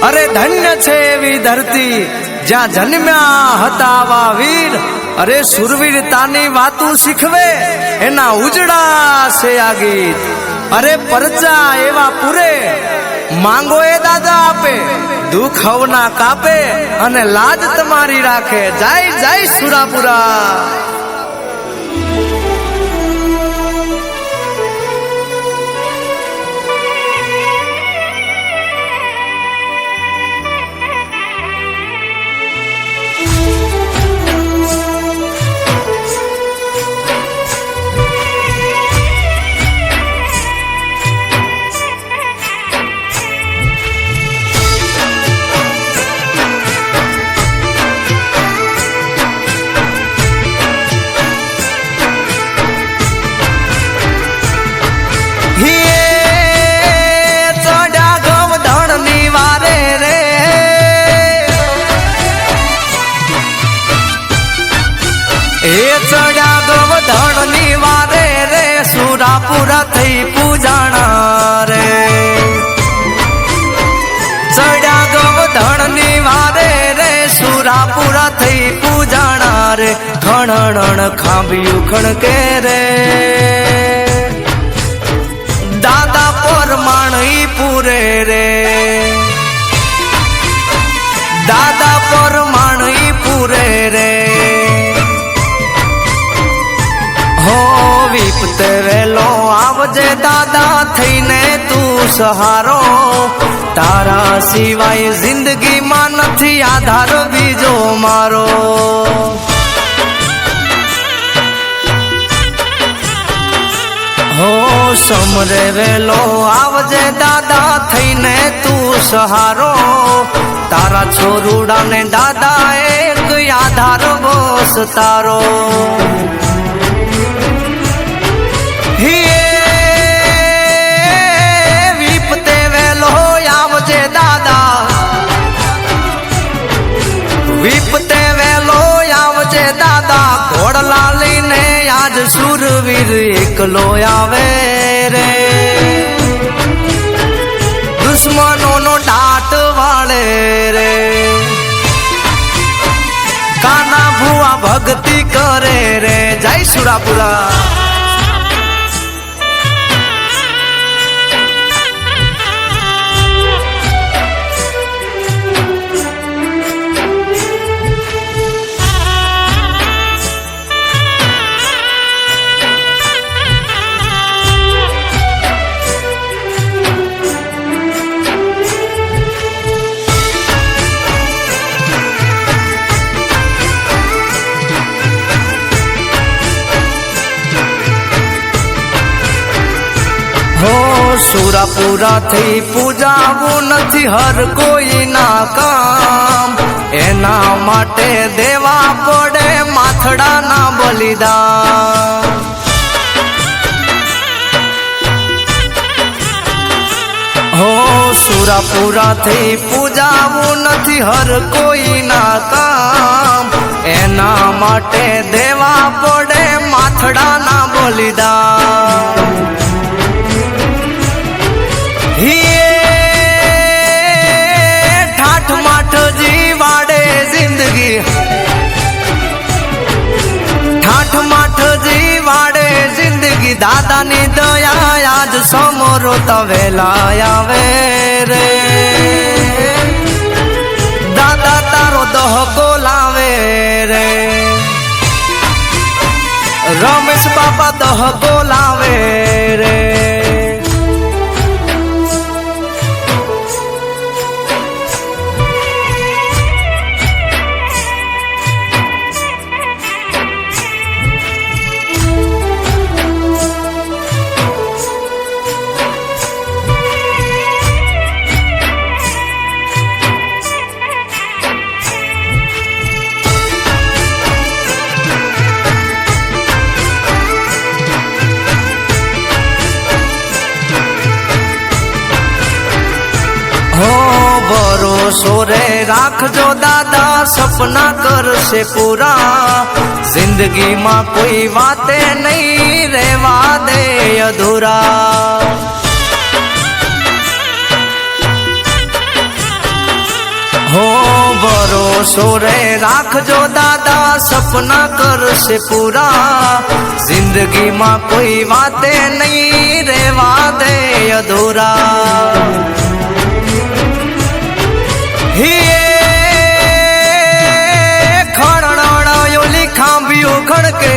अरे धन्य छे एवी धरती ज्या जन्म्या हता आवा वीर। अरे सुरवीरतानी वातू शीखवे एना उजड़ा से आ गीत। अरे परचा एवा पूरे मांगो ए दादा आपे, दुख हवना कापे अने लाज तमारी राखे। जय जय सुरापुरा। चढ़ा गोवर्धन निवारे रे सुरापुरा थई पूजाणा रे। चढ़ा गोवर्धन निवारे रे सुरापुरा थई पूजाणा रे। खणण खांबियू खणके रे दादा परमाणी पूरे रे। दादा परमाणी पूरे रे। हो विपते वेलो आवजे दादा थईने तू सहारो। तारा सिवाय जिंदगी मां नथी आधार बीजो मारो। हो समरे वेलो आवजे दादा थईने तू सहारो। तारा छोरुड़ा ने दादा एक आधार बोस तारो। विपते वेलो आवजे दादा, विपते वेलो आवजे दादा। घोड़ला लईने आज सुरवीर एकलो आवे रे। दुश्मनों नो डाट वाले रे। काना भुआ भक्ति करे रे। जय सुरापुरा। सुरापुरा थी पूजावू नथी हर कोई ना काम। एना माटे देवा पड़े माथड़ा ना बलिदान। हो सुरापुरा थी पूजावू नथी हर कोई ना काम। एना माटे देवा पड़े माथड़ा ना बलिदान। ठाठ माठ जीवाड़े जिंदगी, ठाठ माठ जीवाड़े जिंदगी। दादा नी दया आज समोरो तवेला आवे रे। दादा तारो दहको लावे रे। रमेश बाबा दहको लावे रे। सोरे राख जो दादा सपना कर से पूरा। जिंदगी मां कोई बातें नहीं रेवा दे अधूरा। સોરે રાખજો દાદા સપના કરશે પૂરા જિંદગીમાં કોઈ વાતે નહીં રેવા દે અધૂરા ખણણાયોલી ખાંભિયું ખણકે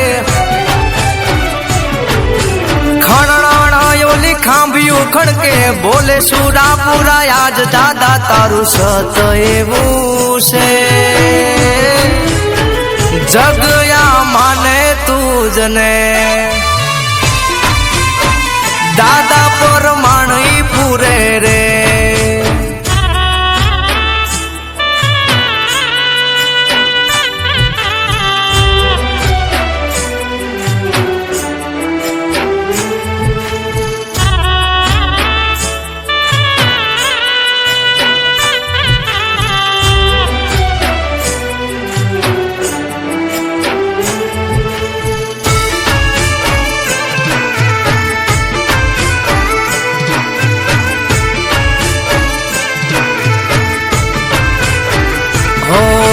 ખણણાયોલી ખાંભિયું ખણકે બોલે સુરાપુરા આજ દાદા તારું સત એવું છે જગયા માને તુજને દાદા પરમાણી પૂરે રે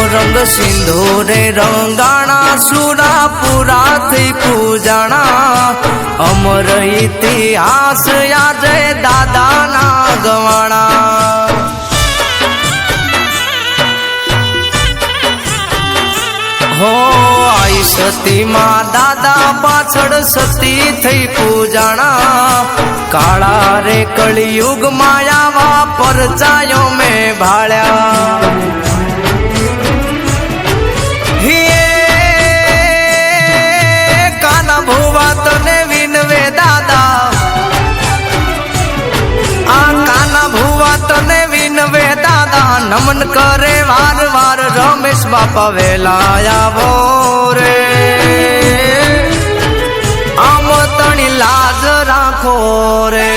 રંગ સિંધોરે રંગાણા સુરાપુરા થઈ પૂજાણા અમર ઇતિહાસ યાદે દાદાના ગવાણા હો આઈ સતીમાં દાદા પાછળ સતી થઈ પૂજાણા કાળા રે કળિયુગ માયાવા પરચાયો મેં ભાળ્યા ભુવા તને વિનવે દાદા આ કાના ભુવા તને વિનવે દાદા નમન કરે વાર વાર રમેશ બાપા વેલા આવો રે આમ તણી લાજ રાખો રે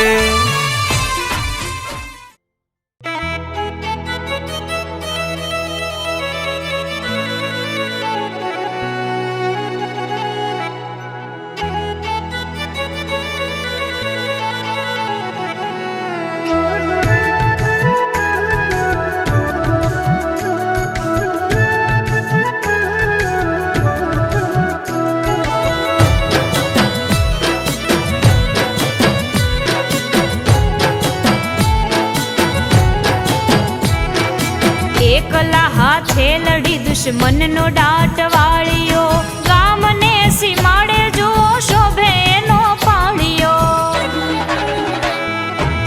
એકલા હાથે લડી દુશ્મનનો દાટ વાળ્યો ગામને સીમાડે જો શોભે નો પાળ્યો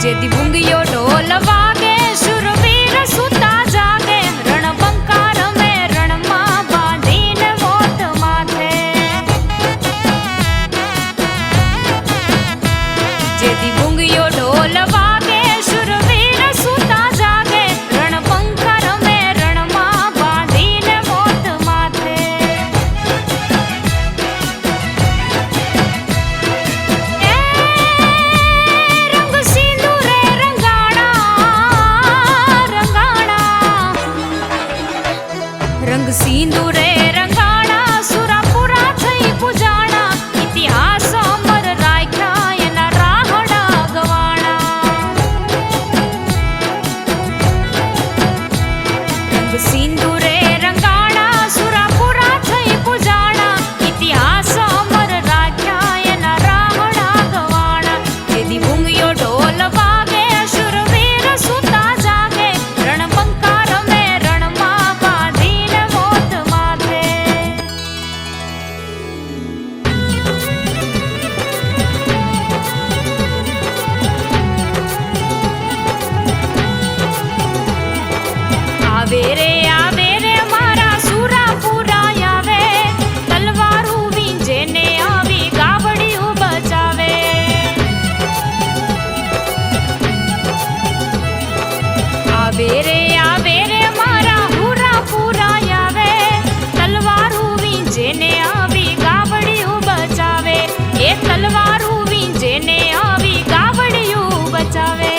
જેથી ભૂંગિયો ઢોલ વાગે શુરવીર સુતા જાગે રણબંકા રમે રણમાં બાંધીને મોત માથે જેથી ભૂંગિયો ઢોલ વાગે શુરવીર સુતા જાગે રણબંકા રમે રણમાં બાંધીને મોત માથે રંગ સિંદૂરે રંગાણા રંગાણા રંગ સિંદૂરે રંગાણા સુરાપુરા થઈ પૂજાણા ઇતિહાસ અમર રાખ્યા એના રાહડા ગવાણા રંગ સિંદૂરે રંગાણા સુરાપુરા થઈ પૂજાણા ઇતિહાસ અમર રાખ્યા એના રાહડા ગવાણા જેથી ભૂંગિયો ઢોલ વાગે શુરવીર સુતા જાગે રણબંકા રમે રણમાં બાંધીને મોત માથે આવે રે મારા સુરાપુરા આવે તલવારું વીંજે ને આવી ગાવડિયું બચાવે આવે રે મારા હુરાપુરા આવે તલવારું વીંજે ને આવી ગાવડિયું બચાવે એ તલવારું વીંજે ને આવી ગાવડિયું બચાવે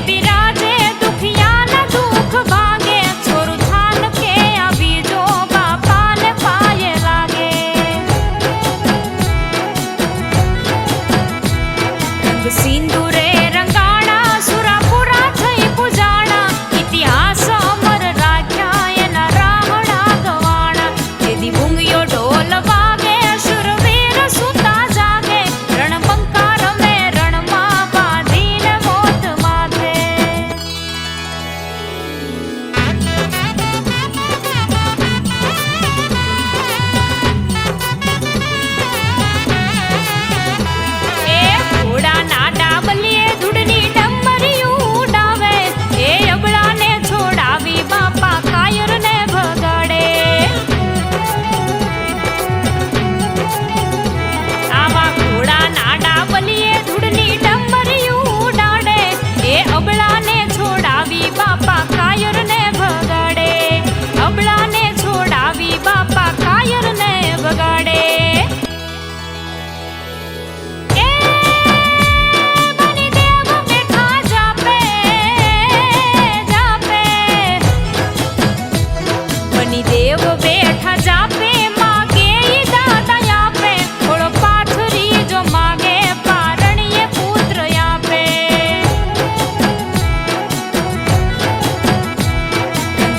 બિરાજે દુખિયાના દુખ ભાગે છોરું થાન કે આવી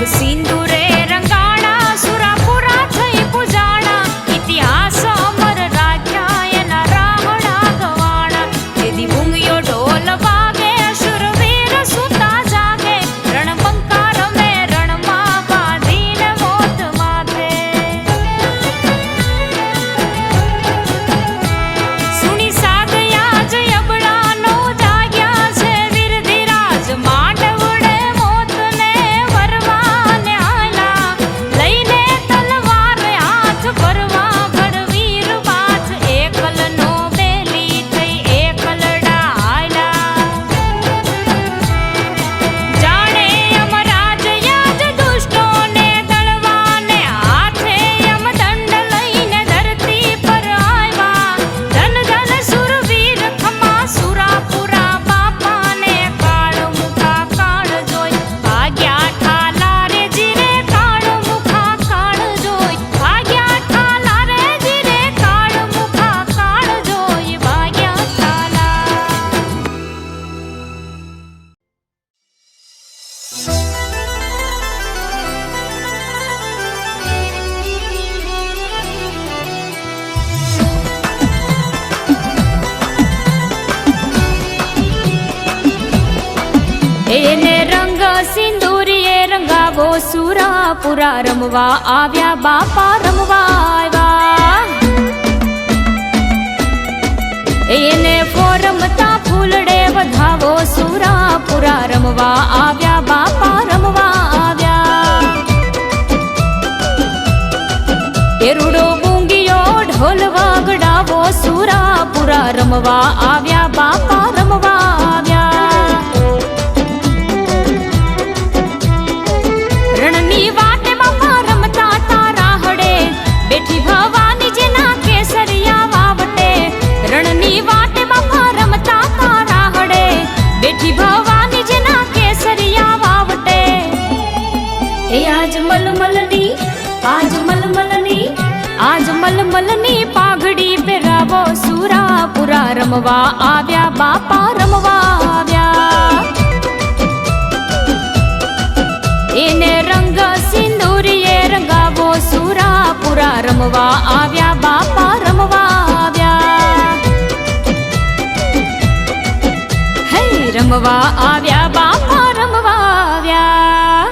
સિંદુરે રંગાણા સુરાપુરા થઈ પૂજાણા ઇતિહાસ અમર રાખ્યા એના રાવણા ગવાણા તેથી ભૂંગિયો ઢોલ વાગે શુરવીર સુતા જાગે રણબંકા રમે રણમાં બાંધીને મોત માથે સુણી સાગયા જયબડાનો જાગ્યા છે વીર ધીરાજ માંડવડે મોતને વરવાને આલા લઈને તલવાર હાથ ભરવા ઘડવીર બાથ એકલનો બેલી થઈ એકલડા આયલા જાણે યમરાજ યાદ દુષ્ટોને દળવાને હાથે યમદંડ લઈને ધરતી પર આવ્યા ધન ધન સુરવીર ખમા સુરાપુરા બાપાને કાળ મુખા કાળ જોઈ ભાગ્યા ઠાલા રે જીરે કાળ મુખા કાળ જોઈ ભાગ્યા ઠાલા રે જીરે કાળ મુખા કાળ જોઈ ભાગ્યા ઠાલા એને રંગ સિંદૂરીએ રંગાવો સુરાપુરા રમવા આવ્યા બાપા રમવા આવ્યા એને ફોરમતા ફૂલડે વધાવો સુરાપુરા રમવા આવ્યા બાપા રમવા આવ્યા એરુડો બુંગીયો ઢોલ વગડાવો સુરાપુરા રમવા આવ્યા બાપા રમવા આવ્યા રણની વાટે બાપા રમતા તારા હડે બેઠી ભવાની જેના કેસરિયા વાવટે રણની વાટે બાપા રમતા તારા હડે બેઠી ભવાની જેના કેસરિયા વાવટે એ આજ મલમલની પાઘડી પહેરાવો સુરાપુરા રમવા આવ્યા બાપા રમવા આવ્યા એને રંગ સિંદૂરીએ રંગાવો સુરાપુરા રમવા આવ્યા બાપા રમવા આવ્યા હે રમવા આવ્યા બાપા રમવા આવ્યા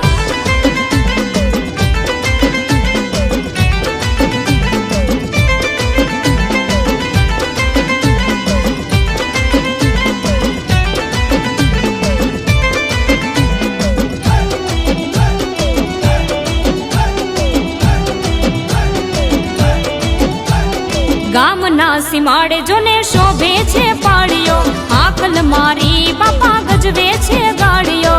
ગામના સીમાડે જોને શોભે છે પાળીઓ આકલ મારી બાપા ગજવે છે ગાડીઓ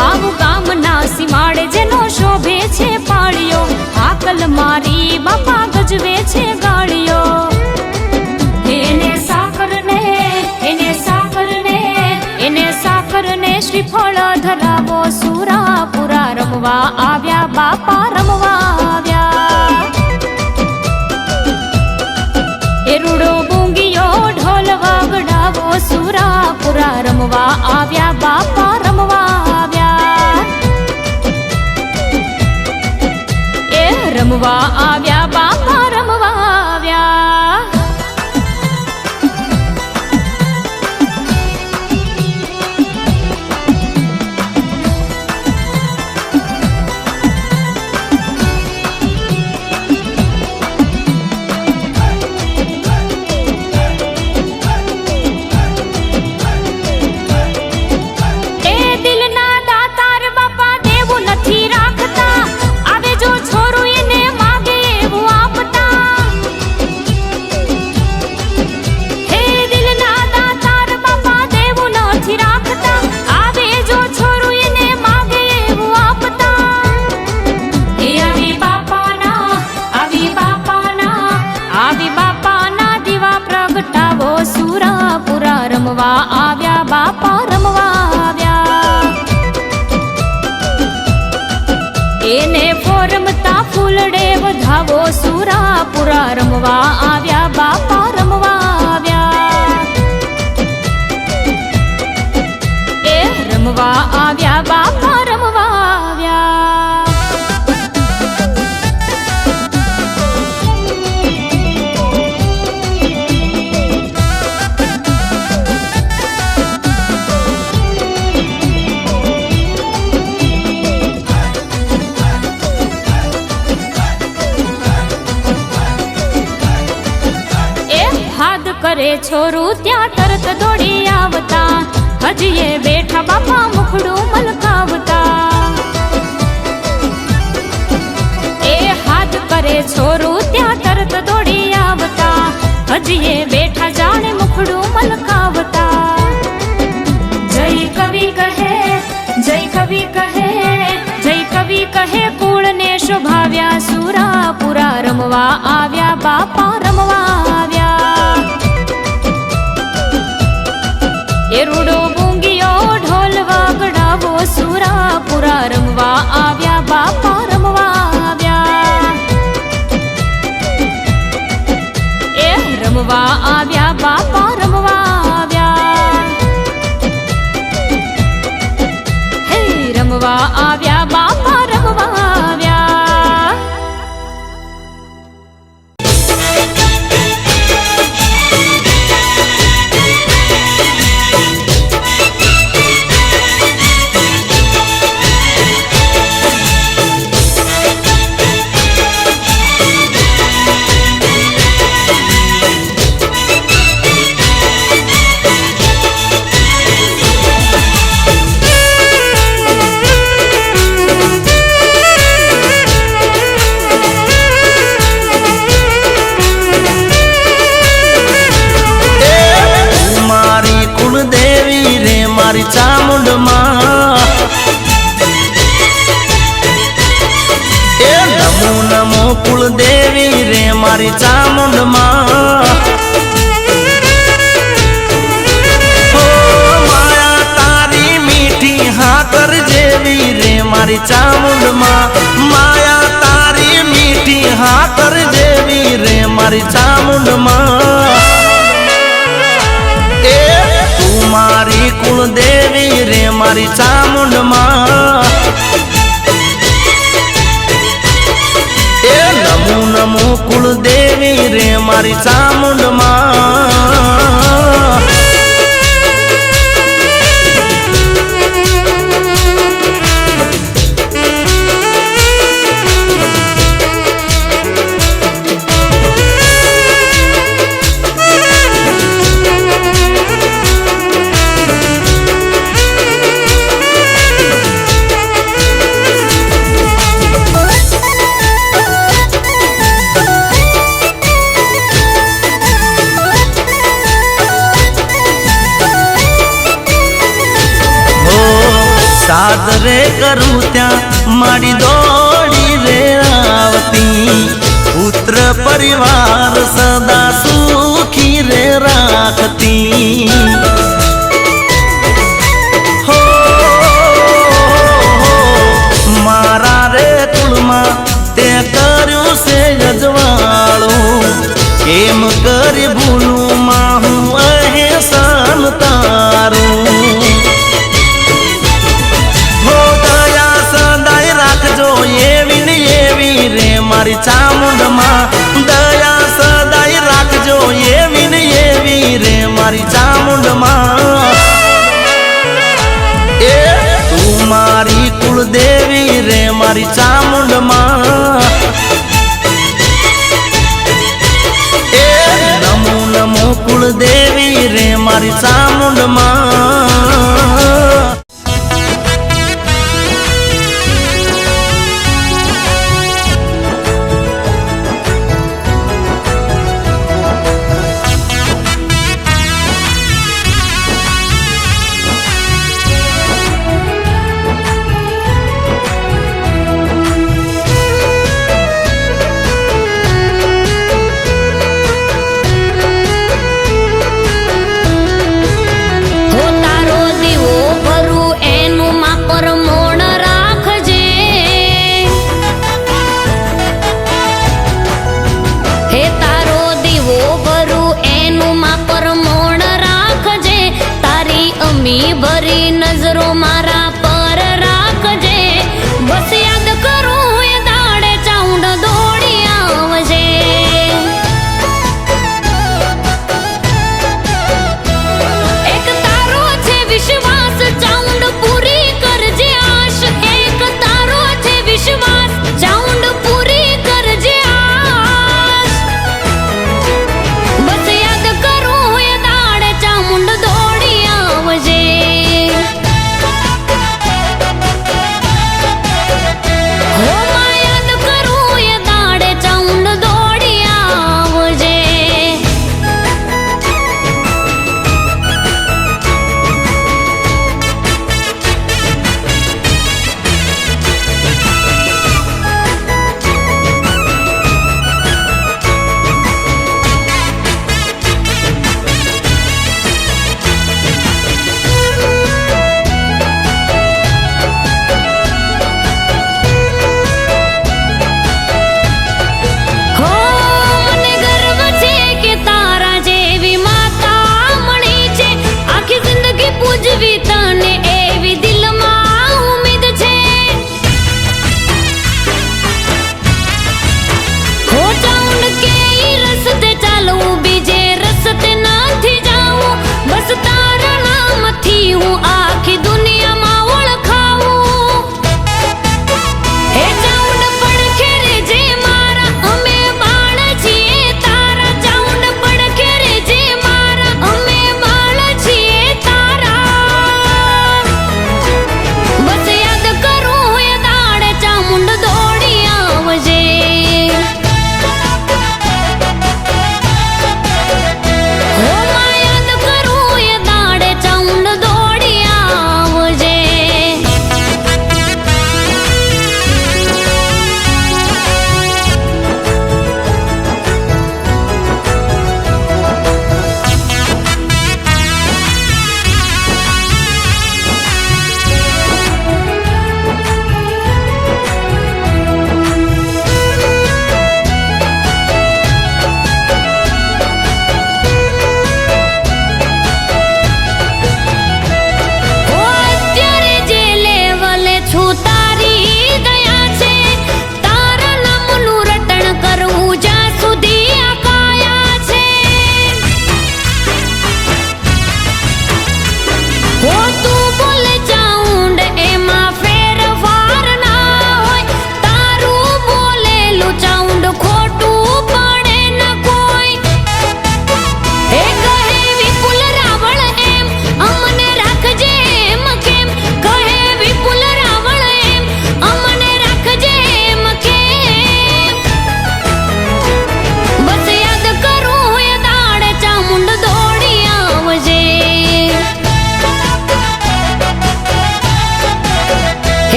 આવું ગામના સીમાડે જેનો શોભે છે પાળીઓ આકલ મારી બાપા ગજવે છે ગાડીઓ એને સાકરને શ્રીફળ ધરાવો સુરાપુરા રમવા આવ્યા બાપા રમવા આવ્યા એરુડો બુંગીયો ઢોલ વગડાવો સુરાપુરા રમવા આવ્યા બાપા રમવા આવ્યા એ રમવા આવ્યા બાપા રમવા આવ્યા રમવા આવ્યા બાપા રમવા આવ્યા એને ફોરમતા ફૂલડે વધાવો સુરાપુરા રમવા આવ્યા બાપા રમવા આવ્યા એ રમવા આવ્યા બાપા રમવા આવ્યા. કરે છોરું ત્યાં તરત દોડી આવતા, હજીએ બેઠા બાપા મુખડું મલકાવતા. એ હાથ કરે છોરું ત્યાં તરત દોડી આવતા, હજીએ બેઠા જાણે મુખડું મલકાવતા. જય કવિ કહે, જય કવિ કહે, જય કવિ કહે, કુળને શોભાવ્યા સુરાપુરા રમવા આવ્યા બાપા રમવા આવ્યા. એ રૂડો ગુંગીયો ઢોલ વાગડાવો સુરાપુરા રમવા આવ્યા બાપા રમવા આવ્યા. એ રમવા આવ્યા બાપા રમવા આવ્યા. હે રમવા આવ્યા બાપા રમવા આવ્યા. મારી ચામુંડમાં એ નમો નમો કુળદેવી રે મારી ચામુંડમાં. માયા તારી મીઠી હાકર જેવી રે મારી ચામુંડમાં. માયા તારી મીઠી હાકર જેવી રે મારી ચામુંડમાં. મારી કુળદેવી રે મારી ચામુંડમાં. એ નમો નમો કુળદેવી રે મારી ચામુંડમાં. સાદરે કરું ત્યાં મારી દોડી રે આવતી, પુત્ર પરિવાર સદા સુખી રે રાખતી. હો મારા રે કુળમાં તે કર્યું છે અજવાળું, કેમ કરી ભૂલું માં હું અહેસાન તારું. મારી ચામુંડમાં દયા સદાય રાખજો એવી ને એવી રે મારી ચામુંડમાં. એ તું મારી કુળદેવી રે મારી ચામુંડમાં. એ નમો નમો કુળદેવી રે મારી ચામુંડમાં. હો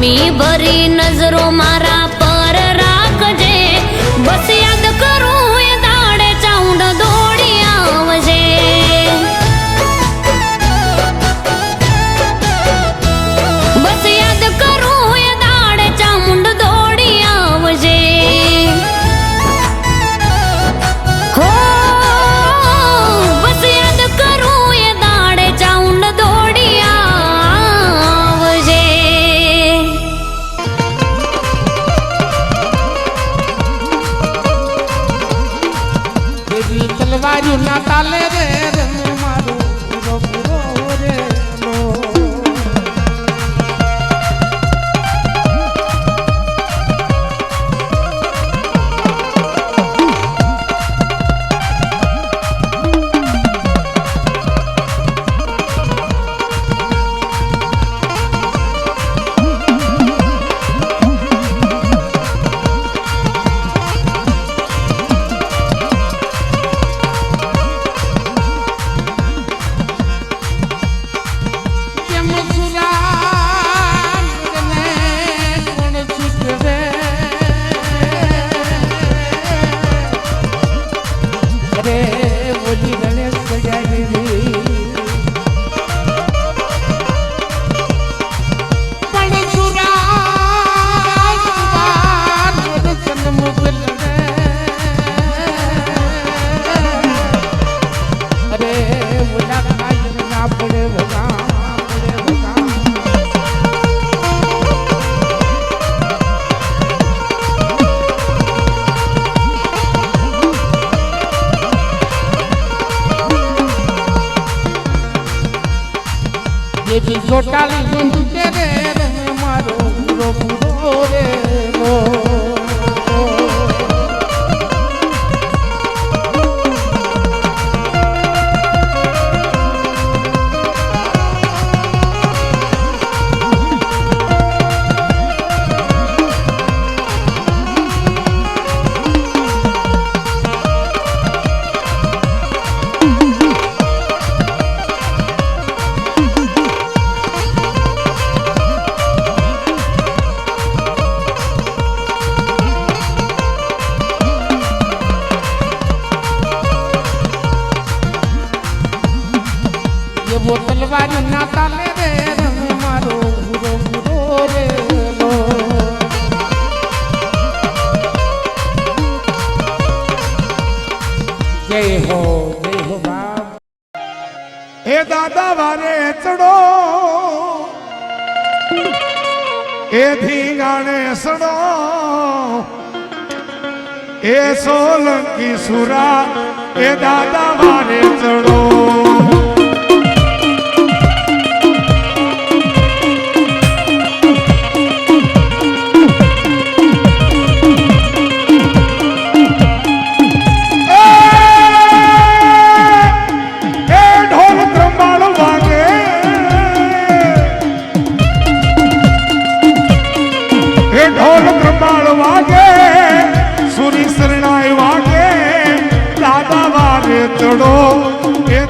ખામી ભરી નજરો મારા પર રાખજે બસ યાદ કરું એ દાડે ચાઉંડ દોડી આવજે બસ યાદ કરું એ દાડે ચામુંડ દોડી આવજે હો બસ યાદ કરું એ દાડે ચાઉંડ દોડી આવજે દેવી તલવાર્યું ના તાલે રે રમે મારું પૂરો પૂરો રે લો દેવી ચોટાલી બંધ રે રમે મારો પૂરો પૂરો રે લો वो तलवार ना ताले रे रमे मारो पूरो पूरो रे लो जय हो बाप हे दादा वारे चढ़ो ए धींगाणे सड़ो ए सोलंकी सुरा ए दादा वारे चढ़ो ढोल कृपाल वागे सुरी सरनाई वागे दादा वारे चढ़ो ये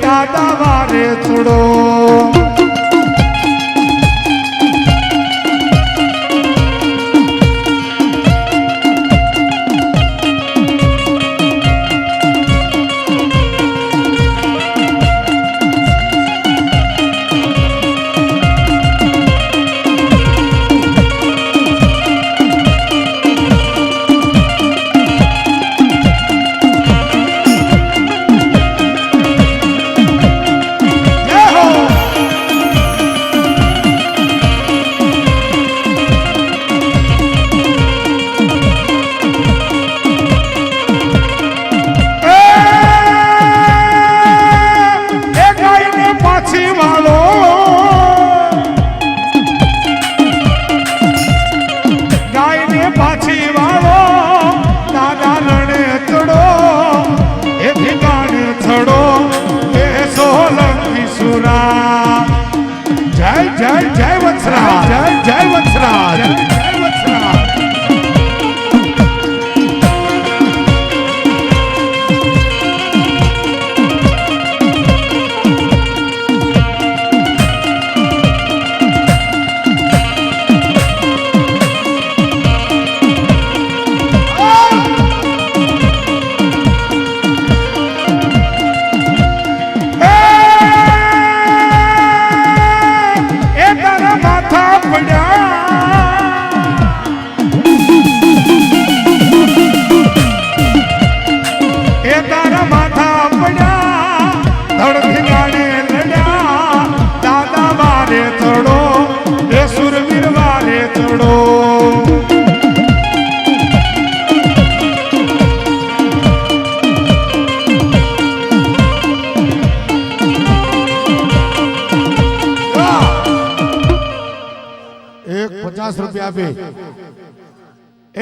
રૂપિયા આપી,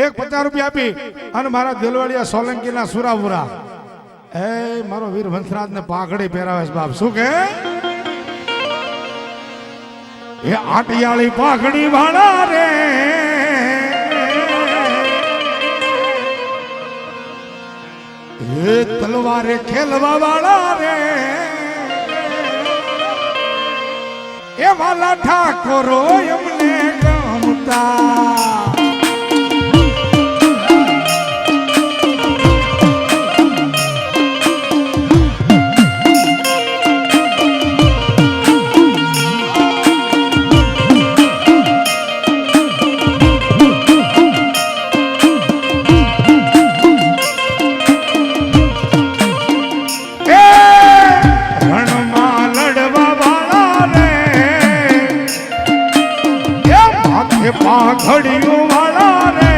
એક 50 રૂપિયા આપી અને મારા દિલવાડિયા સોલંકીના સુરાપુરા એ મારો વીર વંશરાજ ને પાઘડી પહેરાવે છે બાપ. શું કે એ આટિયાળી પાઘડી વાળા રે એ તલવારે ખેલવા વાળા રે એ વાલા ઠાકોરો એમને ગમતા. પાઘડીઓ વાળા રે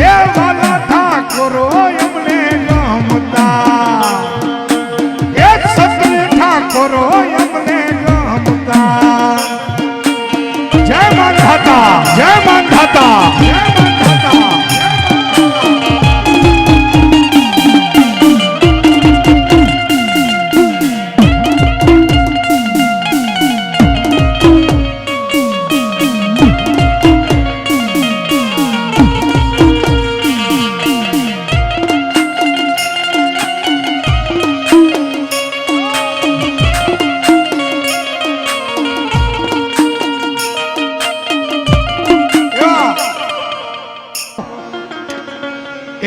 એ વાલા ઠાકોરો એમને ગમતા, એ સત્રી ઠાકોરો એમને ગમતા. જય માંધાતા, જય માંધાતા, જય માંધાતા.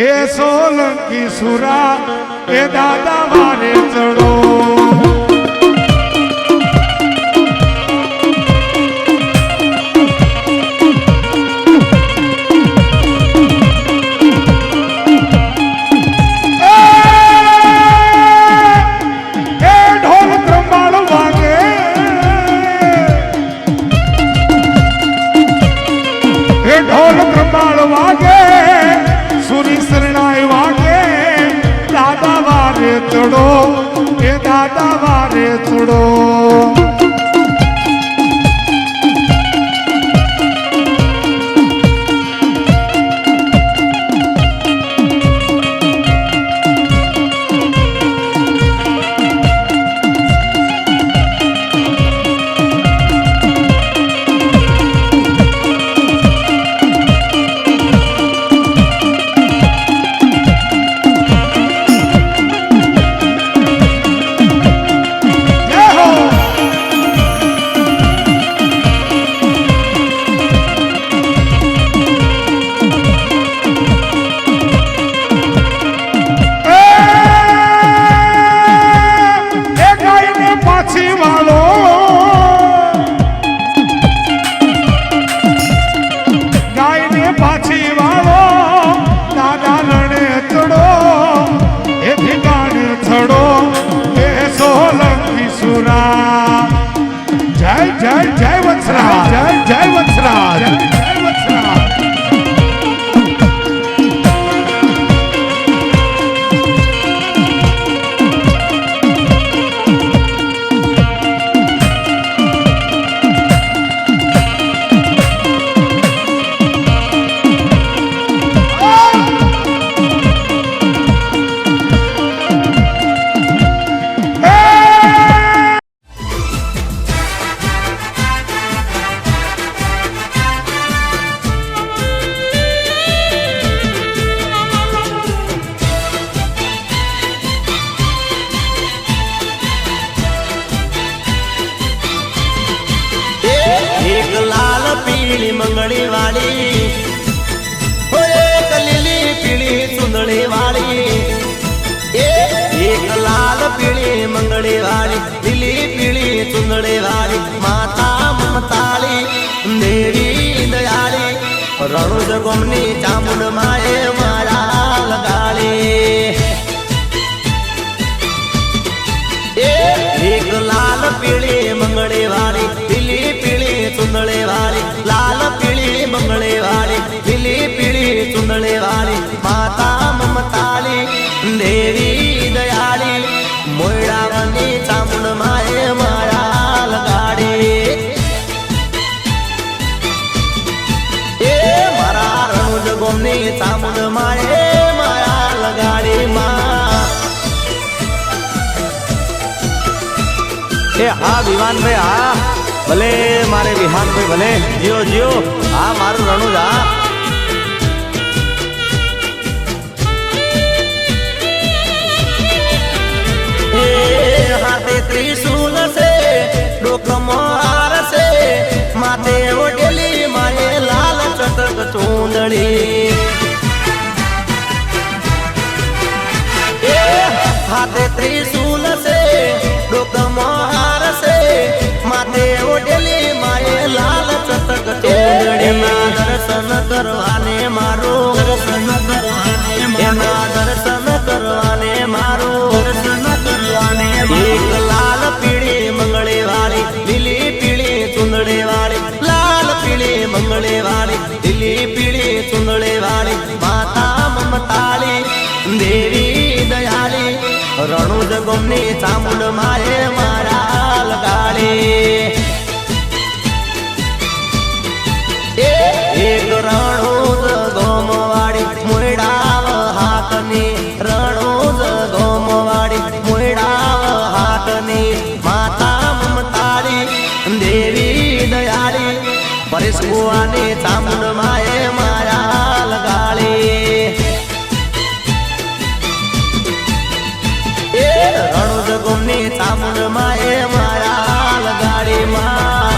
એ સોલંકી સુરા એ દાદા વારે ચડો. એ ઢોલ ત્રંબાળ વાગે, એ ઢોલ ત્રંબાળ વાગે, સુરી શરણાઈ વાગે, દાદા વારે ચડો, એ દાદા વારે ચડો. જય જય વત્સરાજ, જય જય વત્સરાજ, જય વત્સરાજ. પીળી મંગળી વાળી, એક લીલી પીળી સુંદડી વાળી, એક લાલ પીળી મંગળી વાળી, લીલી પીળી સુંદડી વાળી, માતા મમતાળી દેવી દયાળી, રણુજ ગોમની ચામુંડ માએ મારા લગાડી. એક લાલ પીળી મંગળી વાળી, લીલી પીળી સુંદડી વાળી, લાલ પીળી મંગળી વાળી, લીલી પીળી સુંદડી વાળી, માતા મમતાળી દેવી દયાળી, મોયડાવાની ચામુંડ માએ મારા લગાડી. એ હા વિવાનભાઈ હા ભલે મારે વિહાનભાઈ ભલે જીઓ જીઓ હા મારું રણુજ હા હાથે ત્રિશુલ છે ડોકમાં હાર છે માથે ઓઢેલી માએ લાલ ચટક ચૂંદડી હાથે ત્રિશુલ છે ડોકમાં હાર છે માથે ઓઢેલી માએ લાલ ચટક ચૂંદડી ના દર્શન કરવાને મારું દર્શન કરવાને એના દર્શન કરવાને મારું દર્શન કરવાને એક લાલ પીળી મંગળે વાળી લીલી પીળી ચુંદડે વાળી લાલ પીળી મંગળે વાળી લીલી પીળી ચુંદડે વાળી માતા મમતાળી દેવી દયાળી રણુજ ગોમની ચામુંડ માએ મારા લગાડી એક રણુજ ગોમવાળી મોયડાવ હાથની રણુજ ગોમવાળી મોયડાવ હાથની માતા મમતાળી દેવી દયાળી પરેશ ભુવાની ચામુંડ માએ માયા લગાડી રણુજ ગોમની ચામુંડ માએ માયા લગાડી માં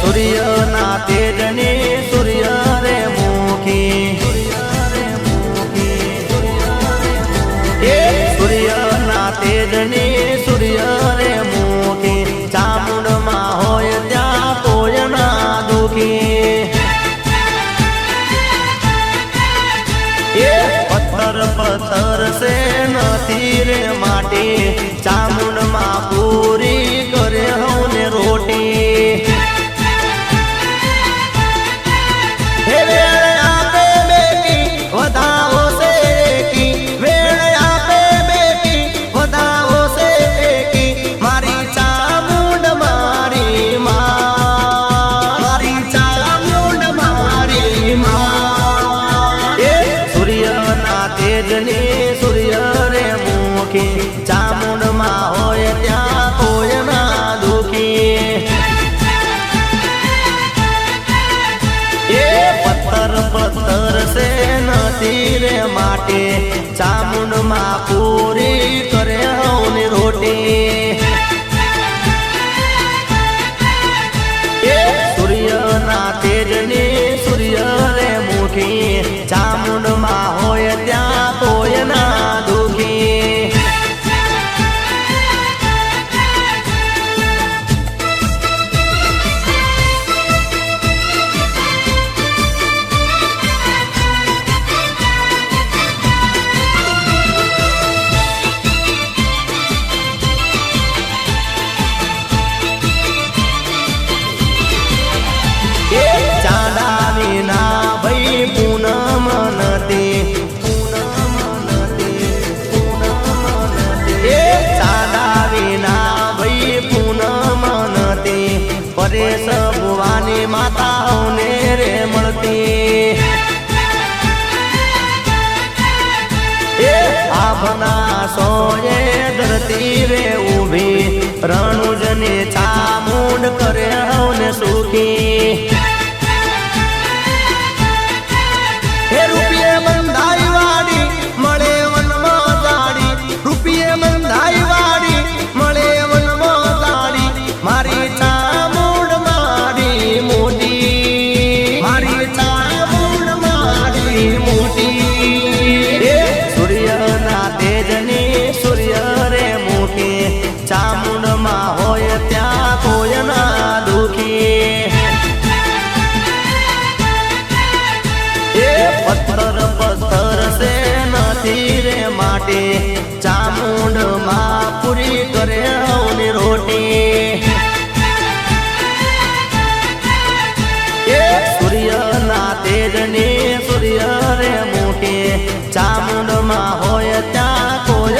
સૂર્યના તેજને સૂર્ય રે મુખી સૂર્યના તેજને સૂર્ય રે મુખી ચામુંડમાં હોય ત્યાં કોઈ ના દુખી પથ્થર પથ્થર સે નથી રે માટી ચામુંડમાં પૂરી કરે હોને રોટી ચામુંડમાં હોય ત્યાં કોઈ ના દુખી પથ્થર પથ્થર સે નથી રે માટે ચામુંડમાં પૂરી કરે હોની રોટી સૂર્યના તેજની સૂર્ય રે મુખી ચામુંડમાં હોય ત્યાં કોઈ ના દુખી પરેશ ભુવાની માતાઓને રે મળતી આભના સોએ ધરતી રે ઊભી રણુજને ચામુંડ કરે હવને સુખી રૂપિયે બંધાઈ વાડી મળે વનમાં દાડી રૂપિયે બંધાઈ વાડી મળે વનમાં દાડી મારી ચામુંડમાં હોય ત્યાં કોઈ ના દુખી પથ્થર પથ્થર સે નથી રે માટે ચામુંડમાં પૂરી કરે હોની રોટી સૂર્યના તેજની સૂર્ય રે મુખી ચામુંડમાં હોય ત્યાં કોઈ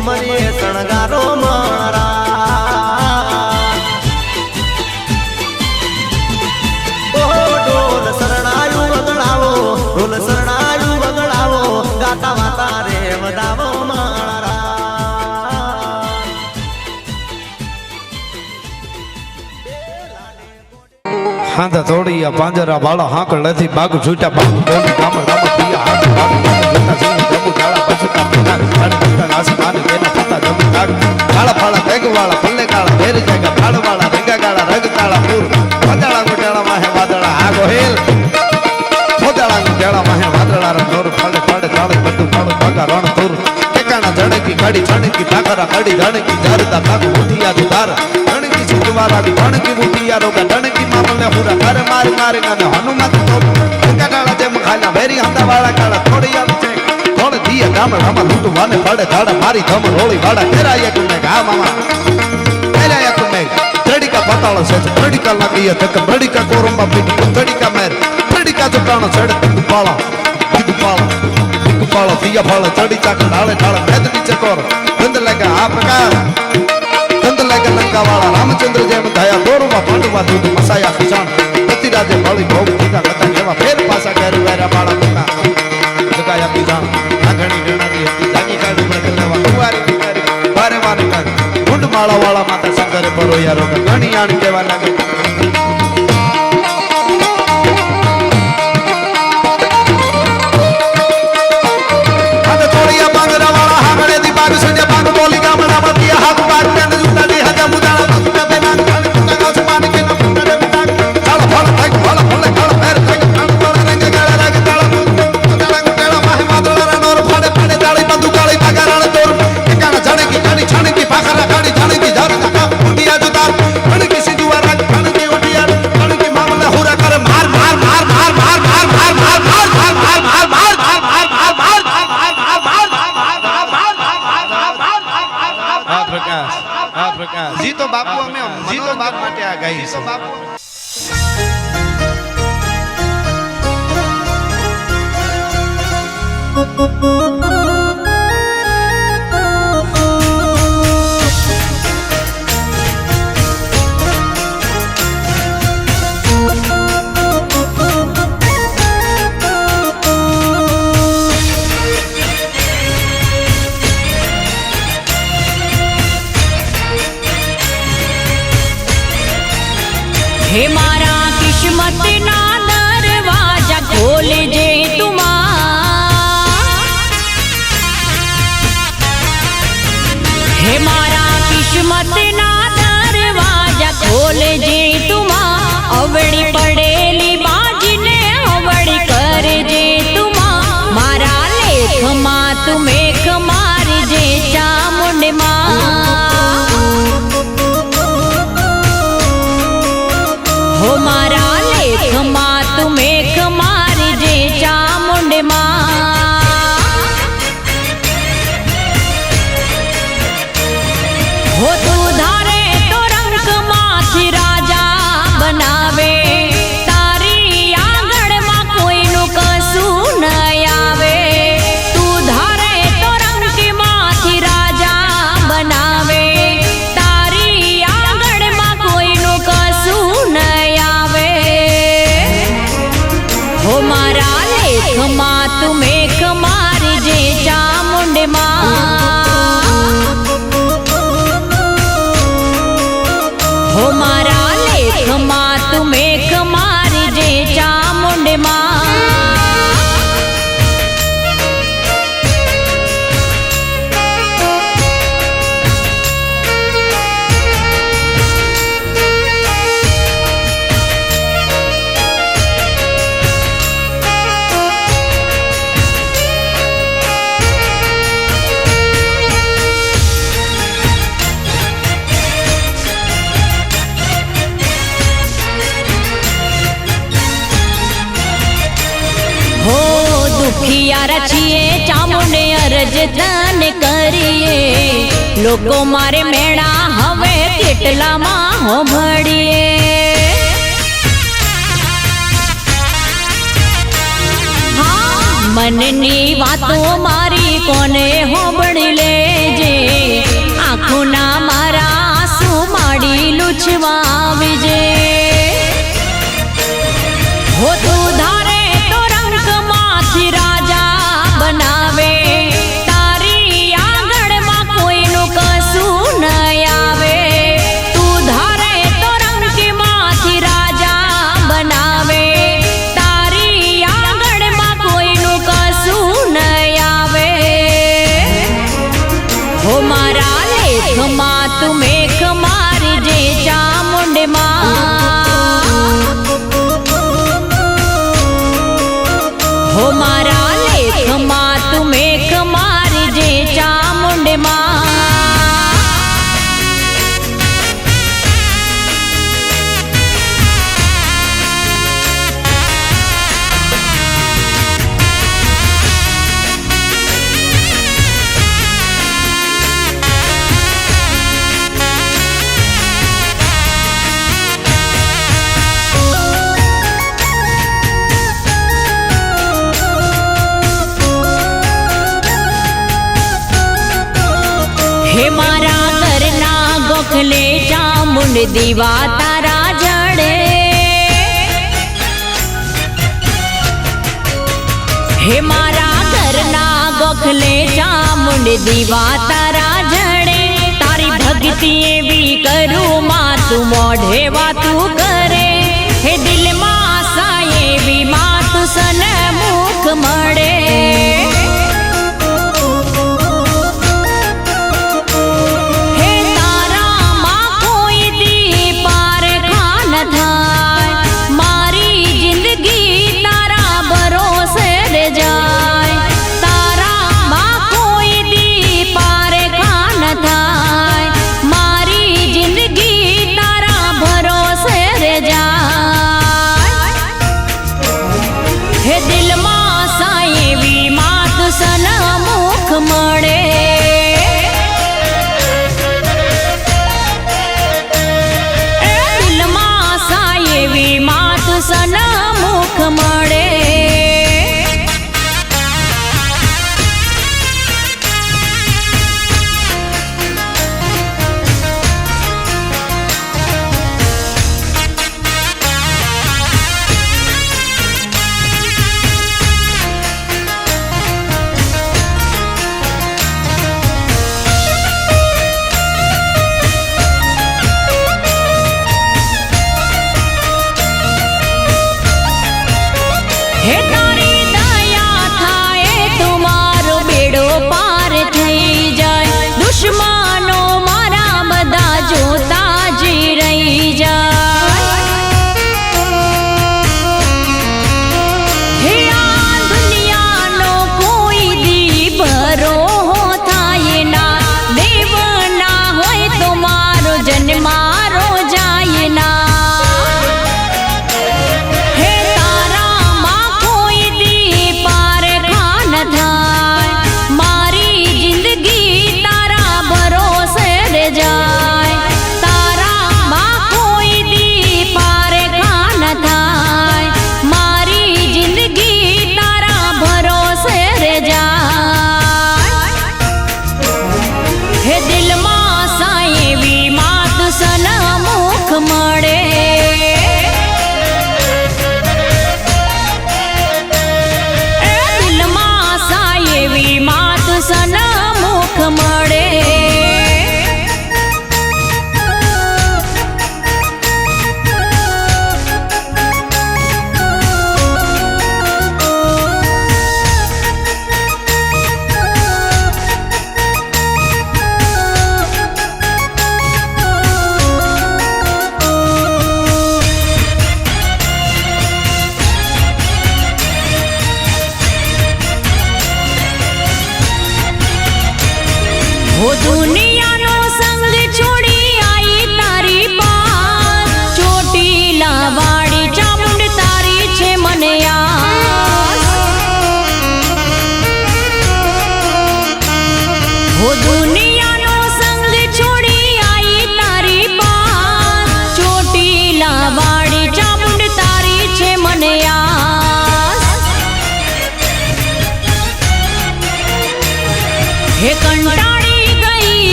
કોમરીએ શણગારો મારા ઢોલ શરણાયું વગડાવો ઢોલ શરણાયું વગડાવો ગાતા વાતા રે વધાવો મારા હાંધા થોડી પાંજરા વાળા હાંકળ નથી બાગ છૂટા બાગ બોલી ગામ રામ પિયા હાથ બાગ જોતા સિંહ જબુ જાળા બસુતા પગાર ગાડ પતા આસમાન કેના પતા જબુ જાગ કાળા ફાળા બેગ વાળા પલ્લે કાળા ભેર જાગા ફાળ વાળા રંગા કાળા રગ તાળા પૂર વાદળા ગુટાળા માહે વાદળા આ ગોહેલ ફોદળા ગુટાળા માહે વાદળા રંગોર ફાળે ફાળે તાળે બધું ફાળો ભાગા રણ તુર ટેકાણા જણકી ગાડી છણકી ભાખરા ગાડી ધણકી જારતા ભાગ ઉઠિયા દુધાર ધણકી સુતવારા દી ધણકી ઉઠિયા રોગા ધણકી મામલે હુરા ઘરે મારી મારી અને હનુમત તો ગંગાડાળા જેમ ખાલા ભેરી હંદા વાળા કાળા થોડી આમ છે થોડ દીએ ગામ રામા લૂટુ વાને પડે ધાડા મારી ધમ રોળી વાડા કેરાયા કુમે ગા મામા કેરાયા કુમે ત્રડિકા પતાળો છે ત્રડિકા લાગીએ તક ત્રડિકા કોરંબા પીટી ત્રડિકા મેર ત્રડિકા જટાણો છડ દુપાળા દુપાળો દિયા ફાળો ચડી ચાક ડાળે ડાળે મેદની ચકોર બંધ લાગે આ પ્રકાર બંધ લાગે લંકા વાળા રામચંદ્ર જેમ દયા દોરવા પાંડવા દૂધ મસાયા ખિચાણ પતિરાજે બળી ભોગ દીધા કથા કેવા ફેર પાસા ઘેર વેરા બાળા કથા જગાયા બીજાણ આગણી ગણાતી હતી જાગી કાઢું પ્રગટ લેવા કુવારી કુવારી વારે વારે કાઢ ગુંડ માળા વાળા માતા શંકરે પરોયા રોગ ઘણી આણ કેવા લાગે જીતો બાપુ અમે જીતો બાપ માટે આ ગાઈ જીતો બાપુ हे मारा किस्मत ना दरवाजा खोल जे हे मारा किस्मत ना दरवाजा खोल जे तुमा अवड़ी पड़ेली बाजी ने अवड़ी कर जे तुमा मारा लेख मा तुमेख मार जे चामुंड मा हो मारा लेख मा तुमेख मार जे चामुंड मा हो तू धारे तो रंग माथी राजा बनावे तारी आंगण मा कोई नु कसू न आवे तू धारे तो रंग माथी राजा बनावे तारी आंगण मा कोई नु कसू न आवे हो मारा लेख मा तुमेख मार जे चामुंड मा हो मारा लेख मा तुमेख मार जे चामुंड मा हो दुखिया रचिए चामुंडे अरज दान करिए लोको मारे मेणा हवे केटला मा होंभड़िए हाँ मननी वातो मारी कोने होंभड़ी लेजे લેખમાં તું મેઘ મારી જે ચામુંડમાં હો મારા લેખમાં તું મેઘ મારી જે ચામુંડમાં હે મારા ઘરના ગોખલે ચામુંડ દીવા તારા જડે હે મારા ઘરના ગોખલે ચામુંડ દીવા તારા જડે તારી ભક્તિ એવી કરું માં તું મોઢે